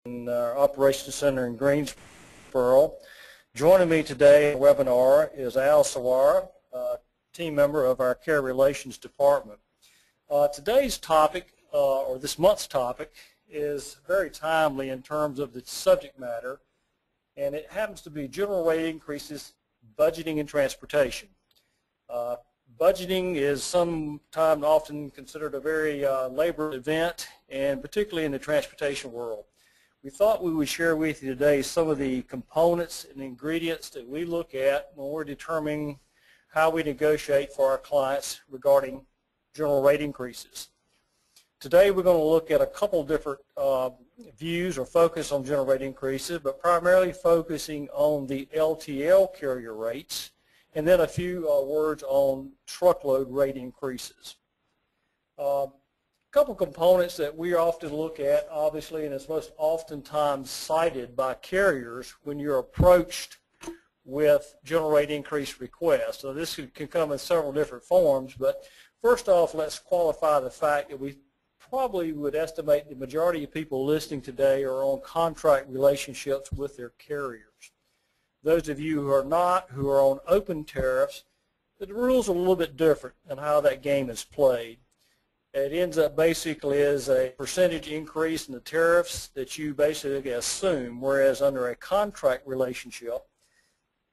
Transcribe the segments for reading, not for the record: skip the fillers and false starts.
in our Operations Center in Greensboro. Joining me today in the webinar is Al Szawara, team member of our Carrier Relations Department. Today's topic, or this month's topic, is very timely in terms of the subject matter, and it happens to be general rate increases, budgeting, and transportation. Budgeting is sometimes often considered a very labor event, and particularly in the transportation world. We thought we would share with you today some of the components and ingredients that we look at when we're determining how we negotiate for our clients regarding general rate increases. Today we're going to look at a couple different views or focus on general rate increases, but primarily focusing on the LTL carrier rates, and then a few words on truckload rate increases. Couple components that we often look at, obviously, and it's most oftentimes cited by carriers when you're approached with general rate increase requests. So this can come in several different forms, but first off, let's qualify the fact that we probably would estimate the majority of people listening today are on contract relationships with their carriers. Those of you who are not, who are on open tariffs, the rules are a little bit different in how that game is played. It ends up basically as a percentage increase in the tariffs that you basically assume, whereas under a contract relationship,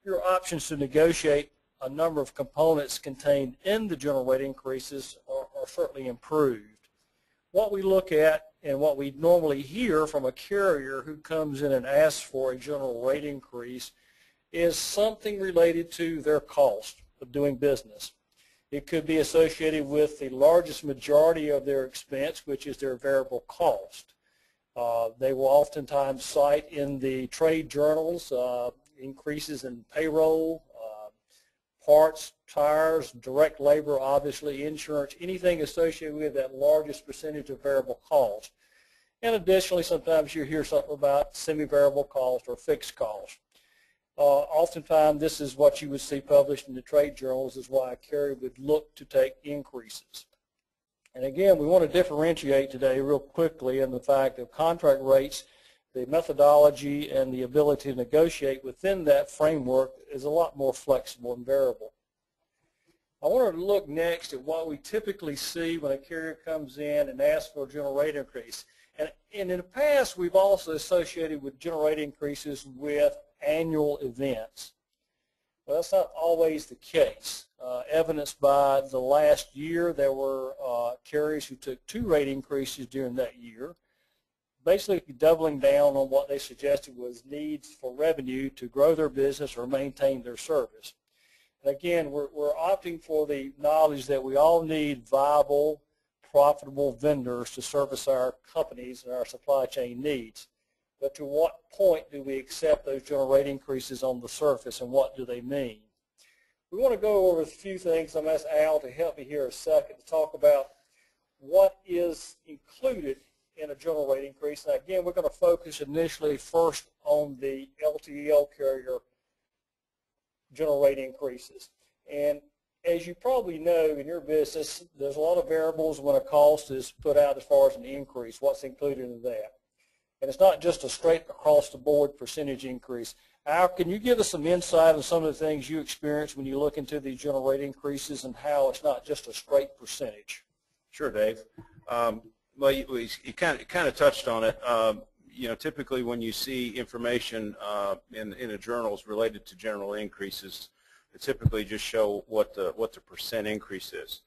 your options to negotiate a number of components contained in the general rate increases are certainly improved. What we look at and what we normally hear from a carrier who comes in and asks for a general rate increase is something related to their cost of doing business. It could be associated with the largest majority of their expense, which is their variable cost. They will oftentimes cite in the trade journals increases in payroll, parts, tires, direct labor, obviously, insurance, anything associated with that largest percentage of variable cost. And additionally, sometimes you hear something about semi-variable cost or fixed cost. Oftentimes, this is what you would see published in the trade journals, is why a carrier would look to take increases. And again, we want to differentiate today real quickly in the fact of contract rates. The methodology and the ability to negotiate within that framework is a lot more flexible and variable. I want to look next at what we typically see when a carrier comes in and asks for a general rate increase. And in the past, we've also associated with general rate increases with annual events. Well, that's not always the case. Evidenced by the last year, there were carriers who took 2 rate increases during that year, basically doubling down on what they suggested was needs for revenue to grow their business or maintain their service. And again, we're opting for the knowledge that we all need viable, profitable vendors to service our companies and our supply chain needs. But to what point do we accept those general rate increases on the surface, and what do they mean? We want to go over a few things. I'm going to ask Al to help me here a second to talk about what is included in a general rate increase. Now, again, we're going to focus initially first on the LTL carrier general rate increases. And as you probably know in your business, there's a lot of variables when a cost is put out as far as an increase, what's included in that. And it's not just a straight across the board percentage increase. Al, can you give us some insight on some of the things you experience when you look into these general rate increases and how it's not just a straight percentage? Sure, Dave. Well, you kind of touched on it. You know, typically when you see information in the journals related to general increases, it typically just show what the percent increase is.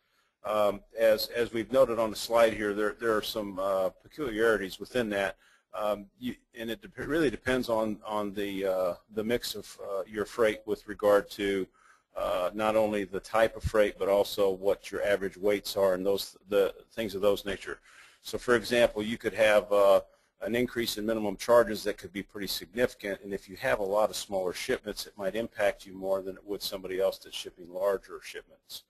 As we've noted on the slide here, there are some peculiarities within that. And it really depends on the mix of your freight with regard to not only the type of freight, but also what your average weights are and the things of those nature. So, for example, you could have an increase in minimum charges that could be pretty significant, and if you have a lot of smaller shipments, it might impact you more than it would somebody else that's shipping larger shipments.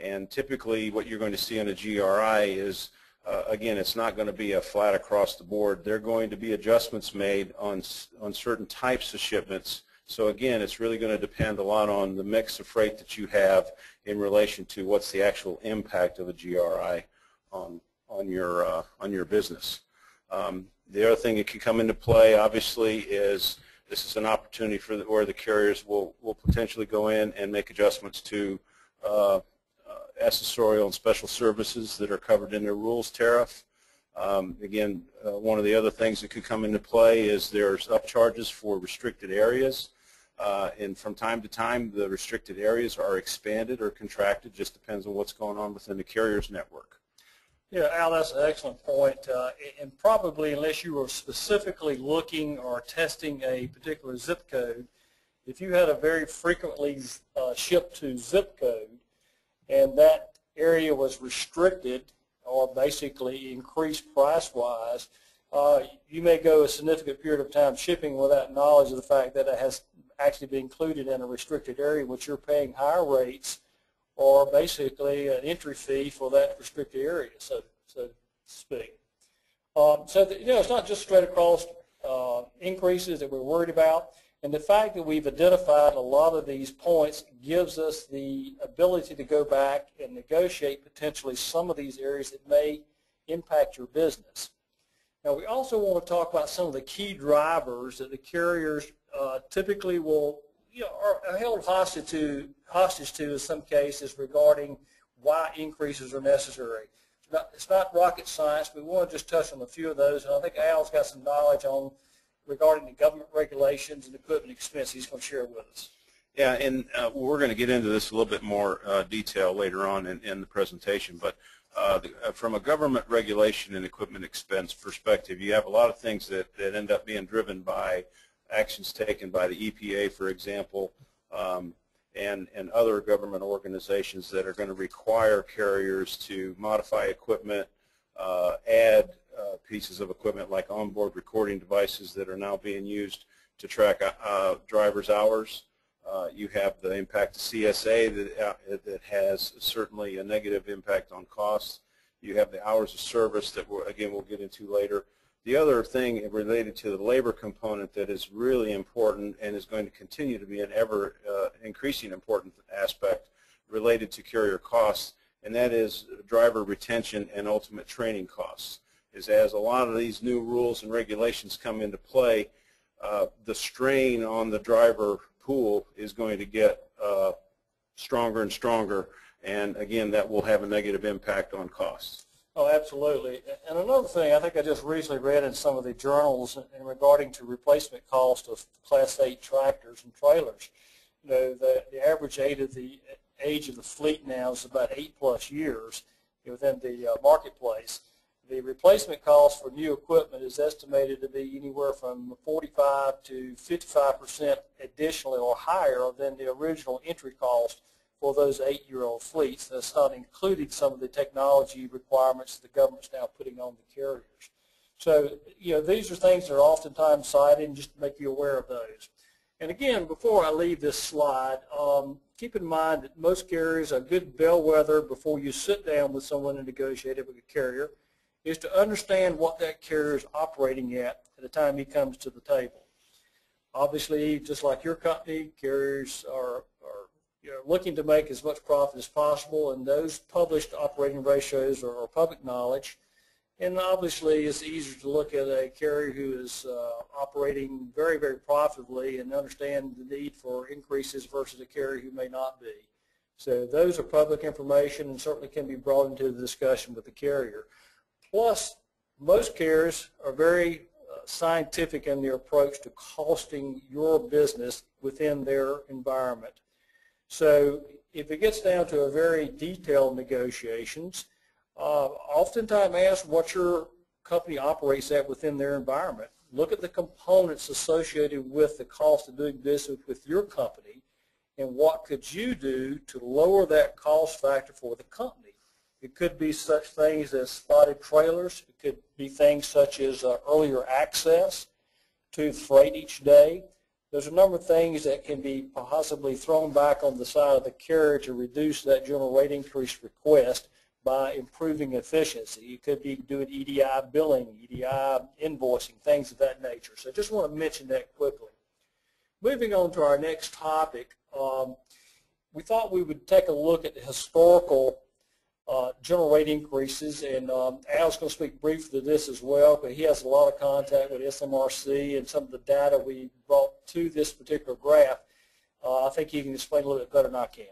And typically, what you're going to see on a GRI is again, it's not going to be a flat across the board. There are going to be adjustments made on certain types of shipments. So again, it's really going to depend a lot on the mix of freight that you have in relation to what's the actual impact of a GRI on your business. The other thing that can come into play, obviously, is this is an opportunity for where the carriers will potentially go in and make adjustments to accessorial and special services that are covered in their rules tariff. Again, one of the other things that could come into play is there's upcharges for restricted areas. And from time to time, the restricted areas are expanded or contracted. Just depends on what's going on within the carrier's network. Yeah, Al, that's an excellent point. And probably unless you were specifically looking or testing a particular zip code, if you had a very frequently shipped to zip code and that area was restricted or basically increased price-wise, you may go a significant period of time shipping without knowledge of the fact that it has actually been included in a restricted area, which you're paying higher rates or basically an entry fee for that restricted area, so to speak. It's not just straight across increases that we're worried about, and the fact that we've identified a lot of these points gives us the ability to go back and negotiate potentially some of these areas that may impact your business. Now, we also want to talk about some of the key drivers that the carriers typically will, are held hostage to in some cases regarding why increases are necessary. It's not rocket science. We want to just touch on a few of those, and I think Al's got some knowledge on regarding the government regulations and equipment expense he's going to share with us. Yeah, and we're going to get into this a little bit more detail later on in the presentation, but from a government regulation and equipment expense perspective, you have a lot of things that end up being driven by actions taken by the EPA, for example, and other government organizations that are going to require carriers to modify equipment, add pieces of equipment like onboard recording devices that are now being used to track drivers' hours. You have the impact of CSA that has certainly a negative impact on costs. You have the hours of service that, again, we'll get into later. The other thing related to the labor component that is really important and is going to continue to be an ever increasing important aspect related to carrier costs, and that is driver retention and ultimate training costs. As a lot of these new rules and regulations come into play, the strain on the driver pool is going to get stronger and stronger, and again, that will have a negative impact on costs. Oh, absolutely. And another thing, I think I just recently read in some of the journals in regarding to replacement cost of Class 8 tractors and trailers. The average age of the fleet now is about 8+ years within the marketplace. The replacement cost for new equipment is estimated to be anywhere from 45 to 55% additionally or higher than the original entry cost for those 8-year-old fleets. That's not including some of the technology requirements the government's now putting on the carriers. So, these are things that are oftentimes cited, and just to make you aware of those. And again, before I leave this slide, keep in mind that most carriers, a good bellwether before you sit down with someone and negotiate with a carrier is to understand what that carrier is operating at the time he comes to the table. Obviously, just like your company, carriers are looking to make as much profit as possible, and those published operating ratios are public knowledge. And obviously, it's easier to look at a carrier who is operating very, very profitably and understand the need for increases versus a carrier who may not be. So those are public information and certainly can be brought into the discussion with the carrier. Plus, most carriers are very scientific in their approach to costing your business within their environment. So if it gets down to a very detailed negotiations, oftentimes ask what your company operates at within their environment. Look at the components associated with the cost of doing business with your company and what could you do to lower that cost factor for the company. It could be such things as spotted trailers. It could be things such as earlier access to freight each day. There's a number of things that can be possibly thrown back on the side of the carrier to reduce that general rate increase request by improving efficiency. You could be doing EDI billing, EDI invoicing, things of that nature. So I just want to mention that quickly. Moving on to our next topic, we thought we would take a look at the historical general rate increases, and Al's going to speak briefly to this as well, but he has a lot of contact with SMRC and some of the data we brought to this particular graph. I think he can explain a little bit better than I can.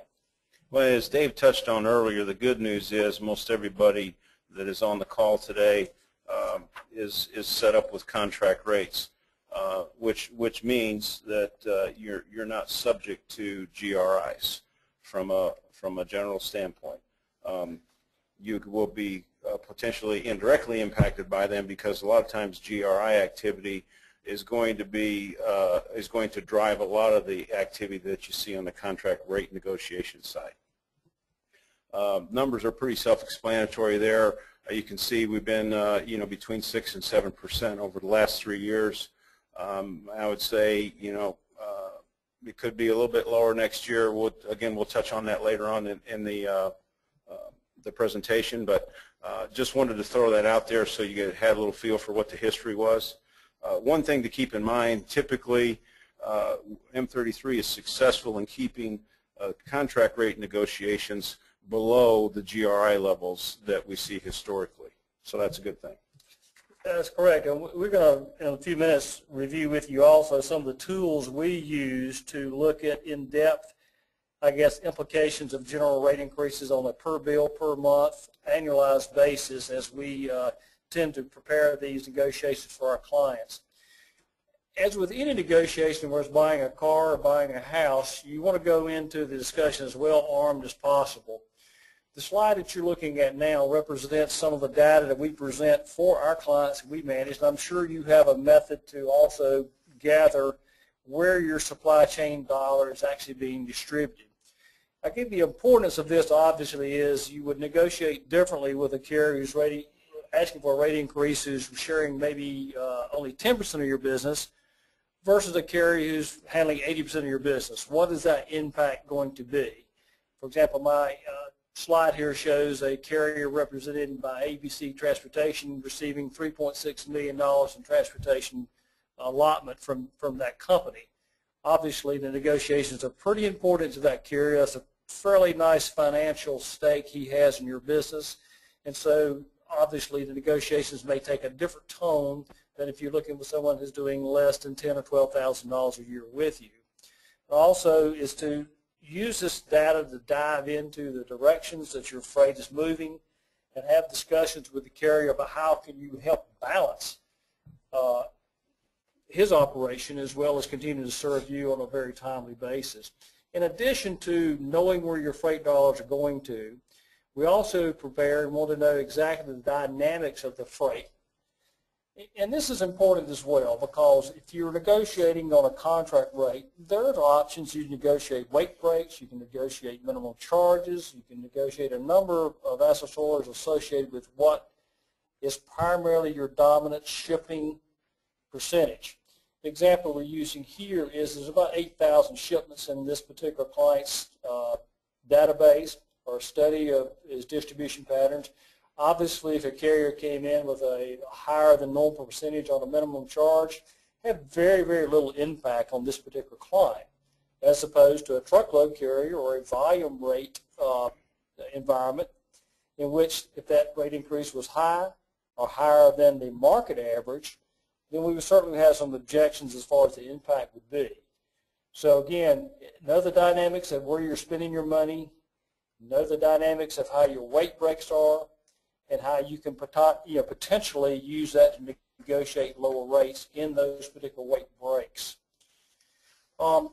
Well, as Dave touched on earlier, the good news is most everybody that is on the call today is set up with contract rates, which means that you're not subject to GRIs from a general standpoint. You will be potentially indirectly impacted by them because a lot of times GRI activity is going to drive a lot of the activity that you see on the contract rate negotiation side. Numbers are pretty self-explanatory there. You can see we've been between 6 and 7% over the last 3 years. I would say it could be a little bit lower next year. We'll touch on that later on in the presentation, but just wanted to throw that out there so you had a little feel for what the history was. One thing to keep in mind, typically M33 is successful in keeping contract rate negotiations below the GRI levels that we see historically. So that's a good thing. That's correct. And we're going to, in a few minutes, review with you also some of the tools we use to look at in-depth, I guess, implications of general rate increases on a per bill, per month, annualized basis as we tend to prepare these negotiations for our clients. As with any negotiation, whether it's buying a car or buying a house, you want to go into the discussion as well armed as possible. The slide that you're looking at now represents some of the data that we present for our clients that we manage, and I'm sure you have a method to also gather where your supply chain dollar is actually being distributed. I think the importance of this obviously is you would negotiate differently with a carrier who's asking for a rate increase who's sharing maybe only 10% of your business versus a carrier who's handling 80% of your business. What is that impact going to be? For example, my slide here shows a carrier represented by ABC Transportation receiving $3.6 million in transportation allotment from that company. Obviously, the negotiations are pretty important to that carrier. That's a fairly nice financial stake he has in your business, and so obviously the negotiations may take a different tone than if you're looking with someone who's doing less than $10,000 or $12,000 a year with you. Also is to use this data to dive into the directions that your freight is moving and have discussions with the carrier about how can you help balance his operation as well as continue to serve you on a very timely basis. In addition to knowing where your freight dollars are going to, we also prepare and want to know exactly the dynamics of the freight. And this is important as well because if you're negotiating on a contract rate, there's options. You can negotiate weight breaks, you can negotiate minimum charges, you can negotiate a number of accessories associated with what is primarily your dominant shipping percentage. The example we're using here is there's about 8,000 shipments in this particular client's database or study of his distribution patterns. Obviously, if a carrier came in with a higher than normal percentage on a minimum charge, had very, very little impact on this particular client, as opposed to a truckload carrier or a volume rate environment in which if that rate increase was high or higher than the market average, then we would certainly have some objections as far as the impact would be. So again, know the dynamics of where you're spending your money, know the dynamics of how your weight breaks are, and how you can potentially use that to negotiate lower rates in those particular weight breaks. I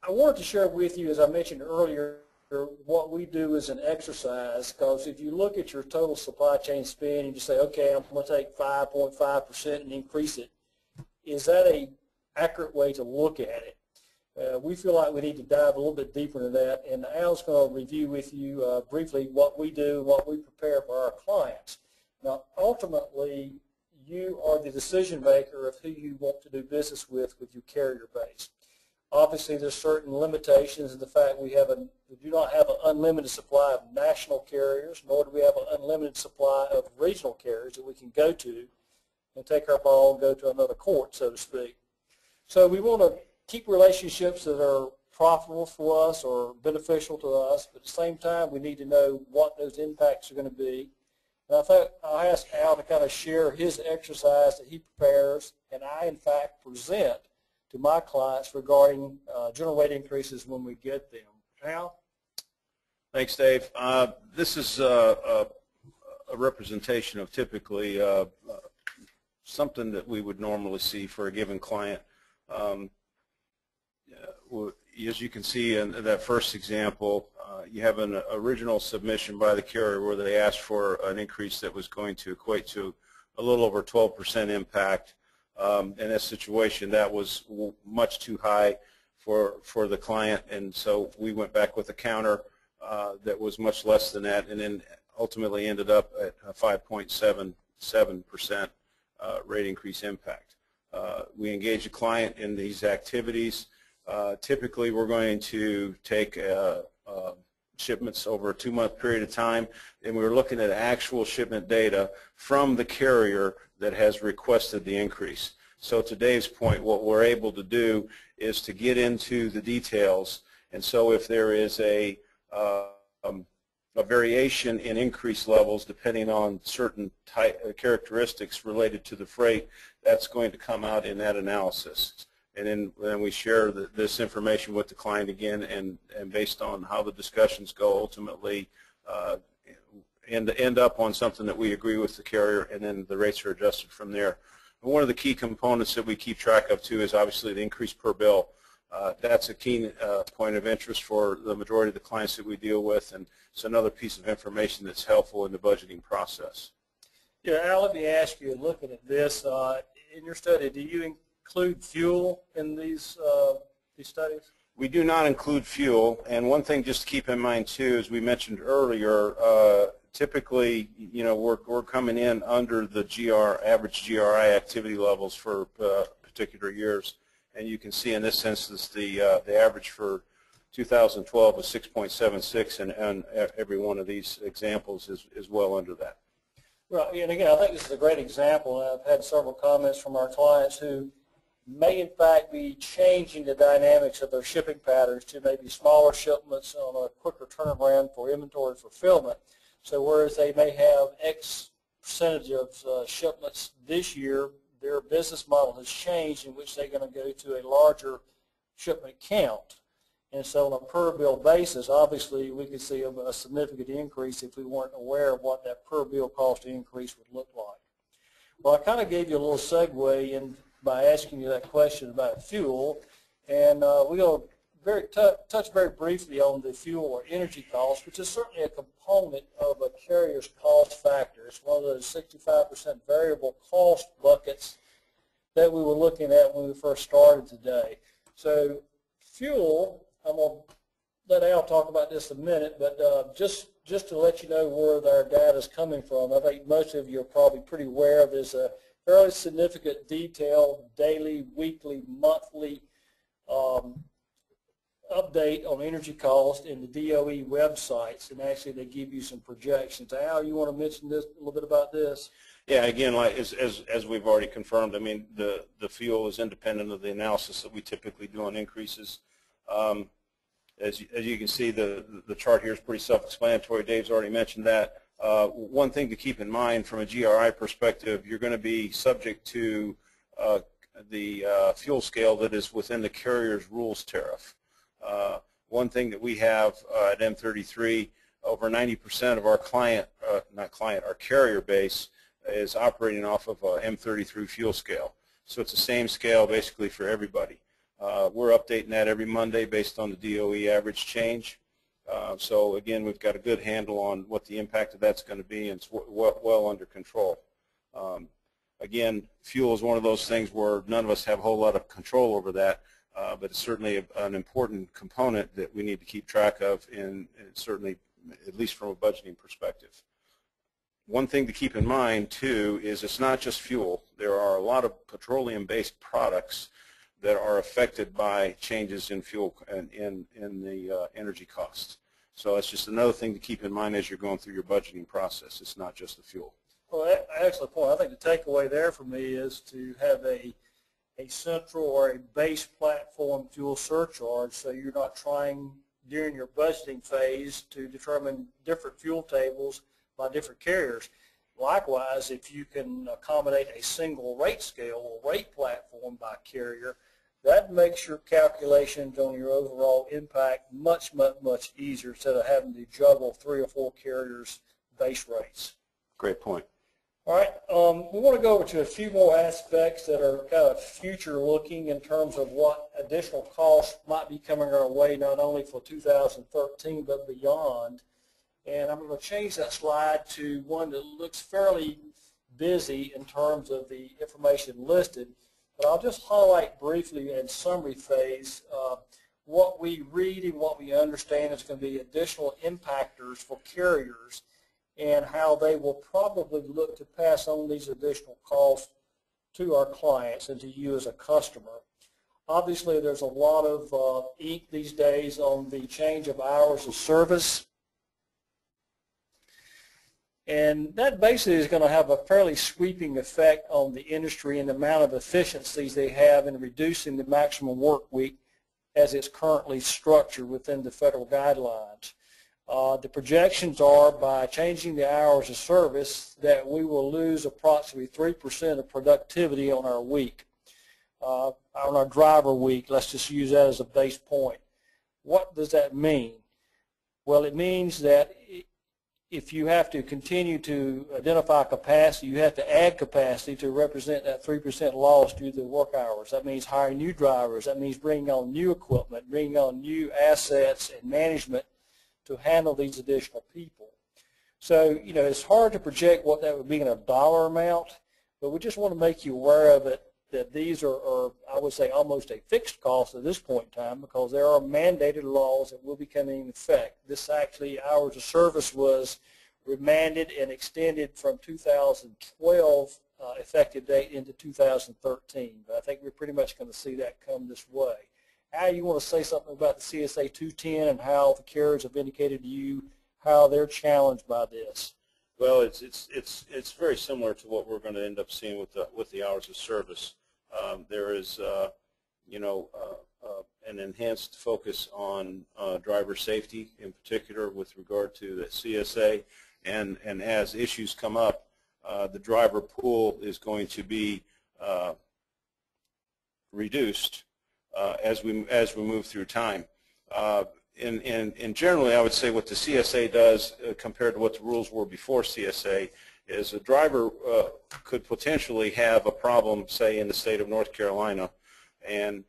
wanted to share with you, as I mentioned earlier, what we do as an exercise, because if you look at your total supply chain spend and you say, okay, I'm going to take 5.5% and increase it, is that an accurate way to look at it? We feel like we need to dive a little bit deeper into that, and Al's going to review with you briefly what we do and what we prepare for our clients. Now, ultimately, you are the decision maker of who you want to do business with your carrier base. Obviously, there's certain limitations in the fact we do not have an unlimited supply of national carriers, nor do we have an unlimited supply of regional carriers that we can go to and take our ball and go to another court, so to speak. So we want to keep relationships that are profitable for us or beneficial to us, but at the same time we need to know what those impacts are going to be. And I thought I asked Al to kind of share his exercise that he prepares and I in fact present to my clients regarding general rate increases when we get them. Al? Thanks, Dave. This is a representation of typically something that we would normally see for a given client. As you can see in that first example, you have an original submission by the carrier where they asked for an increase that was going to equate to a little over 12% impact. In this situation, that was much too high for the client, and so we went back with a counter that was much less than that, and then ultimately ended up at a 5.77% rate increase impact. We engage a client in these activities. Typically, we're going to take shipments over a 2-month period of time, and we're looking at actual shipment data from the carrier that has requested the increase. So to Dave's point, what we're able to do is to get into the details, and so if there is a variation in increase levels depending on certain characteristics related to the freight, that's going to come out in that analysis. And then we share this information with the client again, and based on how the discussions go, ultimately end up on something that we agree with the carrier, and then the rates are adjusted from there. And one of the key components that we keep track of too is obviously the increase per bill. That's a key point of interest for the majority of the clients that we deal with, and it's another piece of information that's helpful in the budgeting process. Yeah, Al, let me ask you, looking at this, in your study, do you include fuel in these studies? We do not include fuel, and one thing just to keep in mind too, as we mentioned earlier, typically, you know, we're coming in under the average GRI activity levels for particular years, and you can see in this instance the average for 2012 was 6.76, and every one of these examples is well under that. Right, and again, I think this is a great example, and I've had several comments from our clients who may in fact be changing the dynamics of their shipping patterns to maybe smaller shipments on a quicker turnaround for inventory fulfillment. So whereas they may have X percentage of shipments this year, their business model has changed in which they're going to go to a larger shipment count. And so on a per bill basis, obviously we could see a significant increase if we weren't aware of what that per bill cost increase would look like. Well, I kind of gave you a little segue in by asking you that question about fuel, and we're going to touch very briefly on the fuel or energy cost, which is certainly a component of a carrier's cost factor. It's one of those 65% variable cost buckets that we were looking at when we first started today. So fuel, I'm going to let Al talk about this in a minute, but just to let you know where our data is coming from, I think most of you are probably pretty aware of this fairly significant detailed daily, weekly, monthly update on energy cost in the DOE websites, and actually they give you some projections. Al, you want to mention this a little bit about this? Yeah, again, like as we've already confirmed, I mean the fuel is independent of the analysis that we typically do on increases. As you can see, the chart here is pretty self-explanatory. Dave's already mentioned that. One thing to keep in mind from a GRI perspective, you're going to be subject to the fuel scale that is within the carrier's rules tariff. One thing that we have at M33, over 90% of our our carrier base is operating off of a M33 fuel scale. So it's the same scale basically for everybody. We're updating that every Monday based on the DOE average change. So again, we've got a good handle on what the impact of that's going to be, and it's well under control. Again, fuel is one of those things where none of us have a whole lot of control over that, but it's certainly an important component that we need to keep track of, and certainly, at least from a budgeting perspective. One thing to keep in mind, too, is it's not just fuel. There are a lot of petroleum-based products that are affected by changes in fuel and in the energy costs. So that's just another thing to keep in mind as you're going through your budgeting process. It's not just the fuel. Well, excellent point. I think the takeaway there for me is to have a a central or a base platform fuel surcharge, so you're not trying during your budgeting phase to determine different fuel tables by different carriers. Likewise, if you can accommodate a single rate scale or rate platform by carrier, that makes your calculations on your overall impact much, much, much easier instead of having to juggle 3 or 4 carriers' base rates. Great point. All right, we want to go over to a few more aspects that are kind of future-looking in terms of what additional costs might be coming our way, not only for 2013 but beyond. And I'm going to change that slide to one that looks fairly busy in terms of the information listed. But I'll just highlight briefly in summary phase what we read and what we understand is going to be additional impactors for carriers and how they will probably look to pass on these additional costs to our clients and to you as a customer. Obviously, there's a lot of ink these days on the change of hours of service. And that basically is going to have a fairly sweeping effect on the industry and the amount of efficiencies they have in reducing the maximum work week as it's currently structured within the federal guidelines. The projections are by changing the hours of service that we will lose approximately 3% of productivity on our week, on our driver week. Let's just use that as a base point. What does that mean? Well, it means that if you have to continue to identify capacity, you have to add capacity to represent that 3% loss due to the work hours. That means hiring new drivers. That means bringing on new equipment, bringing on new assets and management to handle these additional people. So, you know, it's hard to project what that would be in a dollar amount, but we just want to make you aware of it, that these are, I would say, almost a fixed cost at this point in time because there are mandated laws that will be coming in effect. This actually, hours of service was remanded and extended from 2012 effective date into 2013. But I think we're pretty much going to see that come this way. Al, you want to say something about the CSA 210 and how the carriers have indicated to you how they're challenged by this? Well, it's very similar to what we're going to end up seeing with the hours of service. There is, you know, an enhanced focus on driver safety, in particular with regard to the CSA, and as issues come up, the driver pool is going to be reduced as we move through time. And generally, I would say what the CSA does compared to what the rules were before CSA is a driver could potentially have a problem, say, in the state of North Carolina, and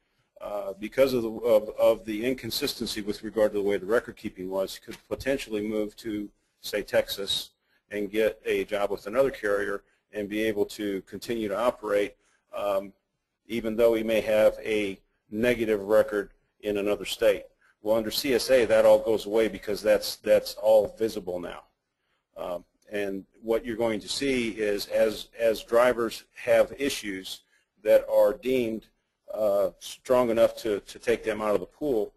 because of the inconsistency with regard to the way the record keeping was, could potentially move to, say, Texas and get a job with another carrier and be able to continue to operate even though he may have a negative record in another state. Well, under CSA, that all goes away because that's all visible now. And what you're going to see is as drivers have issues that are deemed strong enough to take them out of the pool,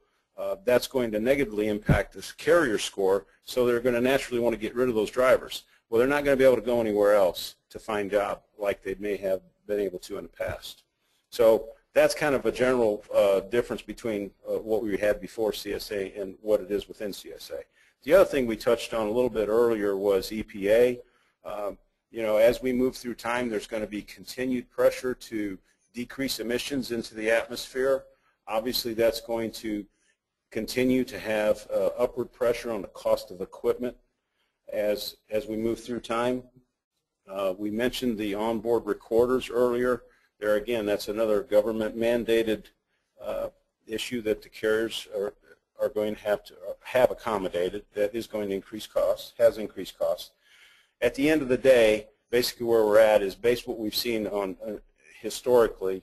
that's going to negatively impact this carrier score, so they're going to naturally want to get rid of those drivers. Well, they're not going to be able to go anywhere else to find a job like they may have been able to in the past. So that's kind of a general difference between what we had before CSA and what it is within CSA. The other thing we touched on a little bit earlier was EPA. You know, as we move through time, there's going to be continued pressure to decrease emissions into the atmosphere. Obviously, that's going to continue to have upward pressure on the cost of equipment as we move through time. We mentioned the onboard recorders earlier. There again, that's another government-mandated issue that the carriers are going to have accommodated that is going to increase costs, has increased costs. At the end of the day, basically where we're at is based what we've seen on historically.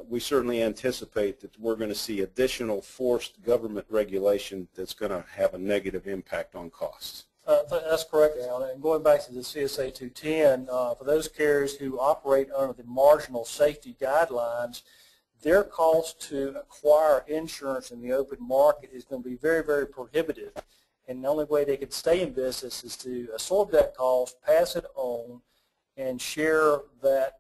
We certainly anticipate that we're going to see additional forced government regulation that's going to have a negative impact on costs. That's correct, Alan. And going back to the CSA 210, for those carriers who operate under the marginal safety guidelines, their cost to acquire insurance in the open market is going to be very, very prohibitive. And the only way they could stay in business is to absorb that cost, pass it on, and share that,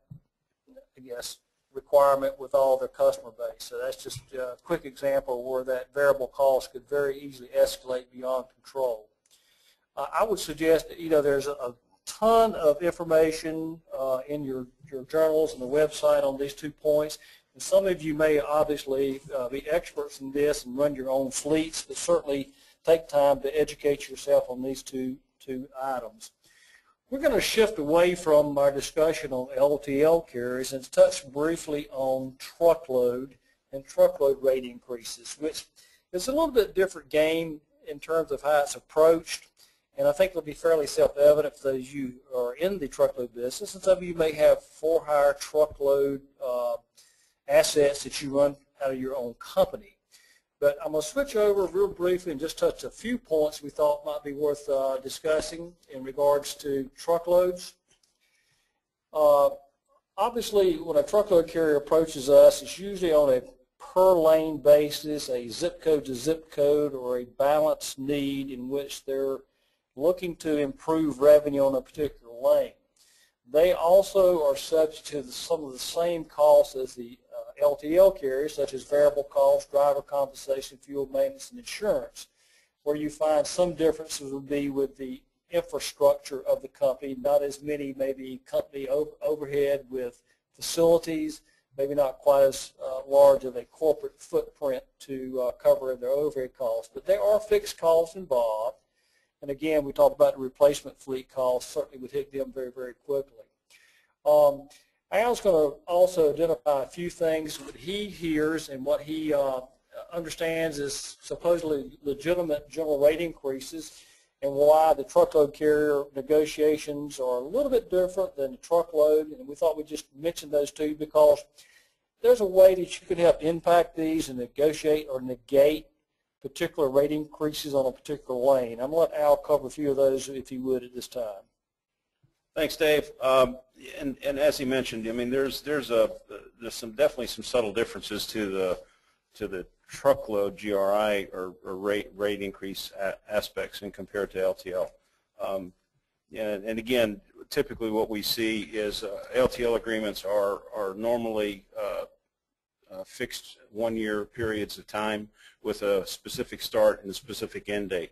I guess, requirement with all their customer base. So that's just a quick example where that variable cost could very easily escalate beyond control. I would suggest that, there's a ton of information in your journals and the website on these 2 points. And some of you may obviously be experts in this and run your own fleets, but certainly take time to educate yourself on these two items. We're going to shift away from our discussion on LTL carriers and touch briefly on truckload and truckload rate increases, which is a little bit different game in terms of how it's approached. And I think it'll be fairly self-evident for those of you who are in the truckload business, and some of you may have for-hire truckload assets that you run out of your own company. But I'm going to switch over real briefly and just touch a few points we thought might be worth discussing in regards to truckloads. Obviously, when a truckload carrier approaches us, it's usually on a per lane basis, a zip code to zip code, or a balanced need in which they're looking to improve revenue on a particular lane. They also are subject to some of the same costs as the LTL carriers, such as variable costs, driver compensation, fuel maintenance, and insurance. Where you find some differences would be with the infrastructure of the company, not as many maybe company overhead with facilities, maybe not quite as large of a corporate footprint to cover their overhead costs. But there are fixed costs involved. And again, we talked about the replacement fleet costs, certainly would hit them very, very quickly. Al's going to also identify a few things that he hears and what he understands is supposedly legitimate general rate increases, and why the truckload carrier negotiations are a little bit different than the truckload. And we thought we'd just mention those two because there's a way that you could help impact these and negotiate or negate particular rate increases on a particular lane. I'm going to let Al cover a few of those if he would at this time. Thanks, Dave. And as he mentioned, I mean, there's definitely some subtle differences to the truckload GRI or rate increase aspects in compared to LTL. And again, typically what we see is LTL agreements are normally fixed 1-year periods of time with a specific start and a specific end date.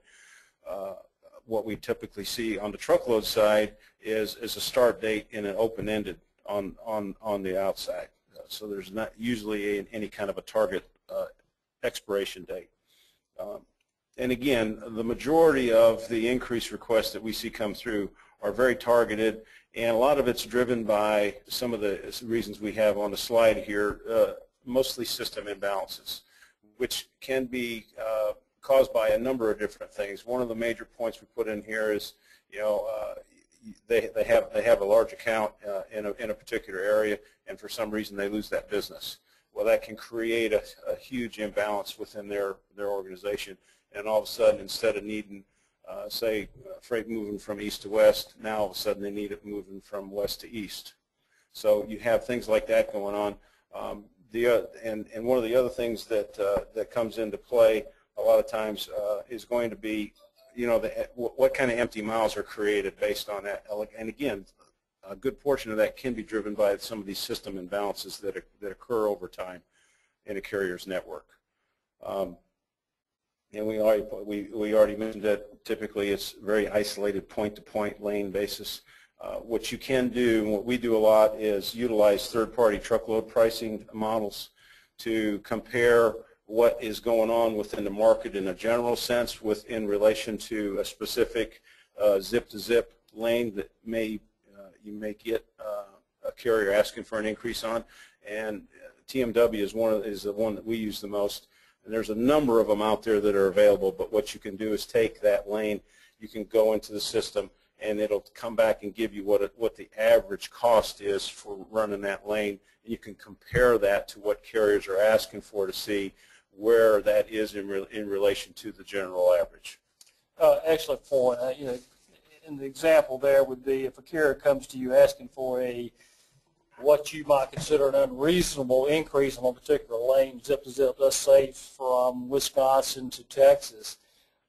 What we typically see on the truckload side is a start date and an open-ended on the outside. So there's not usually any kind of a target expiration date. And again, the majority of the increase requests that we see come through are very targeted, and a lot of it's driven by some of the reasons we have on the slide here, mostly system imbalances, which can be caused by a number of different things. One of the major points we put in here is, they have a large account in a particular area, and for some reason they lose that business. Well, that can create a huge imbalance within their organization, and all of a sudden, instead of needing, say, freight moving from east to west, now all of a sudden they need it moving from west to east. So you have things like that going on. And one of the other things that comes into play a lot of times is going to be, what kind of empty miles are created based on that. And again, a good portion of that can be driven by some of these system imbalances that occur over time in a carrier's network. And we already mentioned that typically it's very isolated point-to-point lane basis. What you can do, and what we do a lot, is utilize third-party truckload pricing models to compare what is going on within the market in a general sense in relation to a specific zip-to-zip lane that you may get a carrier asking for an increase on. And TMW is the one that we use the most. And there's a number of them out there that are available, but what you can do is take that lane, you can go into the system, and it'll come back and give you what the average cost is for running that lane. And you can compare that to what carriers are asking for to see where that is in relation to the general average. Excellent point. And the example there would be if a carrier comes to you asking for what you might consider an unreasonable increase on a particular lane, zip to zip, let's say from Wisconsin to Texas.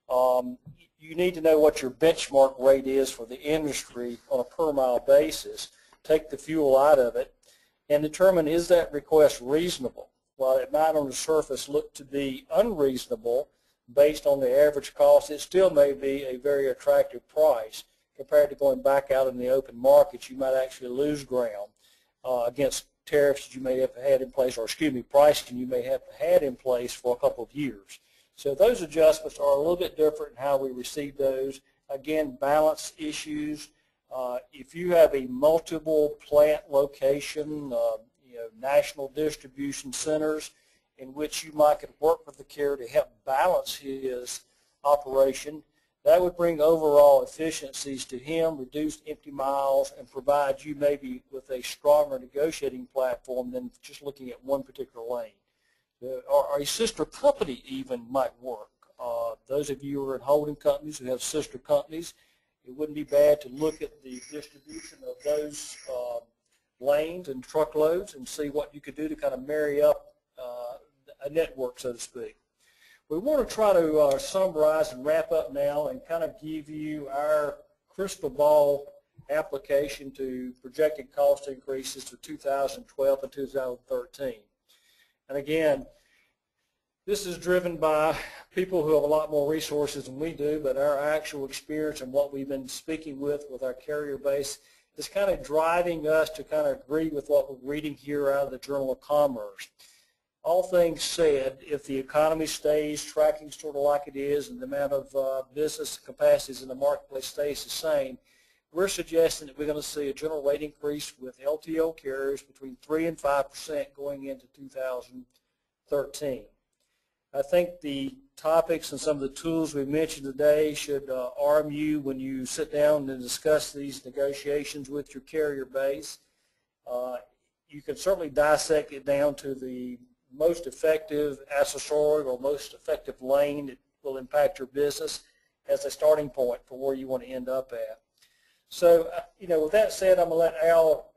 You need to know what your benchmark rate is for the industry on a per mile basis. Take the fuel out of it and determine, is that request reasonable? While it might on the surface look to be unreasonable based on the average cost, it still may be a very attractive price compared to going back out in the open market. You might actually lose ground against tariffs that you may have had in place, or excuse me, pricing you may have had in place for a couple of years. So those adjustments are a little bit different in how we receive those. Again, balance issues. If you have a multiple plant location, national distribution centers in which you might could work with the carrier to help balance his operation, that would bring overall efficiencies to him, reduce empty miles, and provide you maybe with a stronger negotiating platform than just looking at one particular lane. Or a sister company even might work. Those of you who are in holding companies who have sister companies, it wouldn't be bad to look at the distribution of those lanes and truckloads and see what you could do to kind of marry up a network, so to speak. We want to try to summarize and wrap up now and kind of give you our crystal ball application to projected cost increases for 2012 and 2013. And again, this is driven by people who have a lot more resources than we do, but our actual experience and what we've been speaking with our carrier base is kind of driving us to kind of agree with what we're reading here out of the Journal of Commerce. All things said, if the economy stays tracking sort of like it is and the amount of business capacities in the marketplace stays the same, we're suggesting that we're going to see a general rate increase with LTL carriers between 3 and 5% going into 2013. I think the topics and some of the tools we mentioned today should arm you when you sit down and discuss these negotiations with your carrier base. You can certainly dissect it down to the most effective accessorial or most effective lane that will impact your business as a starting point for where you want to end up at. So, with that said, I'm going to let Al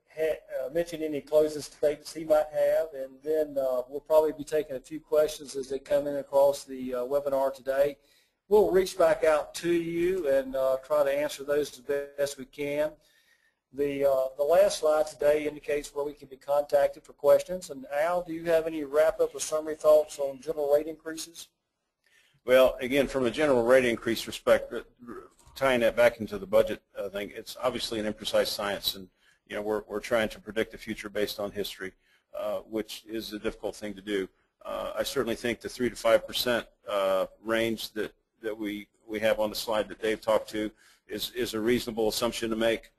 mention any closing statements he might have, and then we'll probably be taking a few questions as they come in across the webinar today. We'll reach back out to you and try to answer those as best we can. The last slide today indicates where we can be contacted for questions. And Al, do you have any wrap-up or summary thoughts on general rate increases? Well, again, from a general rate increase perspective, tying that back into the budget thing, it's obviously an imprecise science, and we're trying to predict the future based on history, which is a difficult thing to do. I certainly think the 3 to 5% range that we have on the slide that Dave talked to is a reasonable assumption to make.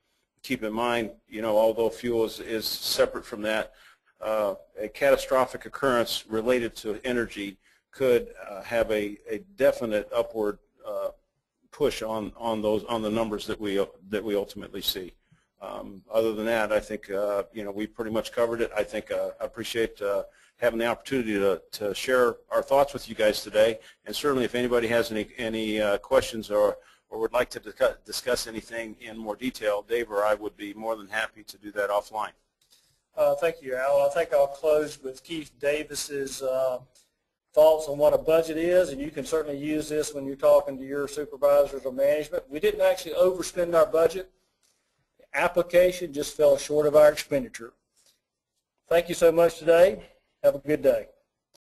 Keep in mind, although fuel is separate from that, a catastrophic occurrence related to energy could have a definite upward push on the numbers that we ultimately see. Other than that, I think we pretty much covered it. I think I appreciate having the opportunity to share our thoughts with you guys today. And certainly, if anybody has any questions or would like to discuss anything in more detail, Dave or I would be more than happy to do that offline. Thank you, Al. I think I'll close with Keith Davis's thoughts on what a budget is, and you can certainly use this when you're talking to your supervisors or management. We didn't actually overspend our budget. The application just fell short of our expenditure. Thank you so much today. Have a good day.